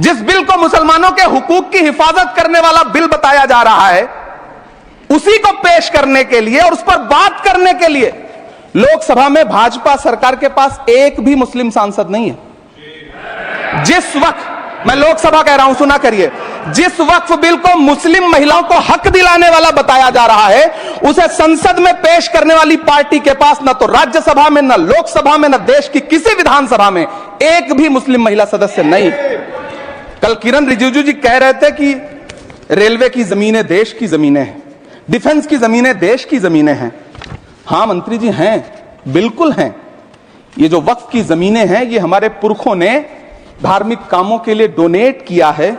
जिस बिल को मुसलमानों के हुकूक की हिफाजत करने वाला बिल बताया जा रहा है, उसी को पेश करने के लिए और उस पर बात करने के लिए लोकसभा में भाजपा सरकार के पास एक भी मुस्लिम सांसद नहीं है। जिस वक्त, मैं लोकसभा कह रहा हूं, सुना करिए, जिस वक्फ बिल को मुस्लिम महिलाओं को हक दिलाने वाला बताया जा रहा है, उसे संसद में पेश करने वाली पार्टी के पास न तो राज्यसभा में, न लोकसभा में, न देश की किसी विधानसभा में एक भी मुस्लिम महिला सदस्य नहीं। कल किरण रिजिजू जी कह रहे थे कि रेलवे की जमीनें देश की जमीनें हैं, डिफेंस की जमीनें देश की जमीनें हैं। हां मंत्री जी, हैं, बिल्कुल हैं। ये जो वक्फ की जमीनें हैं, ये हमारे पुरखों ने धार्मिक कामों के लिए डोनेट किया है,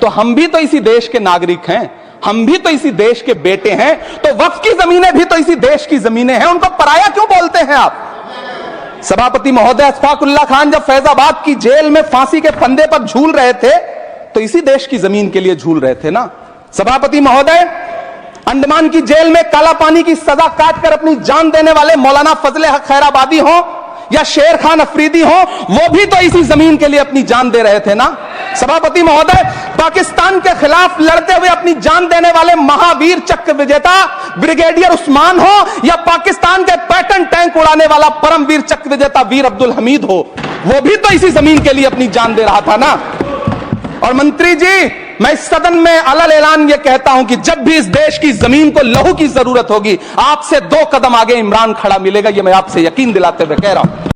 तो हम भी तो इसी देश के नागरिक हैं, हम भी तो इसी देश के बेटे हैं, तो वक्फ की जमीनें भी तो इसी देश की जमीनें हैं, उनको पराया क्यों बोलते हैं आप? सभापति महोदय अशफाकुल्लाह खान जब फैजाबाद की जेल में फांसी के फंदे पर झूल रहे थे, तो इसी देश की जमीन के लिए झूल रहे थे ना। सभापति महोदय, अंडमान की जेल में काला पानी की सजा काटकर अपनी जान देने वाले मौलाना फजले हक खैराबादी हो या शेर खान अफरीदी हो, वो भी तो इसी जमीन के लिए अपनी जान दे रहे थे ना। सभापति महोदय, पाकिस्तान के खिलाफ लड़ते हुए अपनी जान देने वाले महावीर चक्र विजेता ब्रिगेडियर उस्मान हो या पाकिस्तान के पैटर्न टैंक उड़ाने वाला परमवीर चक्र विजेता वीर अब्दुल हमीद हो, वो भी तो इसी जमीन के लिए अपनी जान दे रहा था ना। और मंत्री जी, मैं इस सदन में अलल ऐलान ये कहता हूं कि जब भी इस देश की जमीन को लहू की जरूरत होगी, आपसे 2 कदम आगे इमरान खड़ा मिलेगा, ये मैं आपसे यकीन दिलाते हुए कह रहा हूं।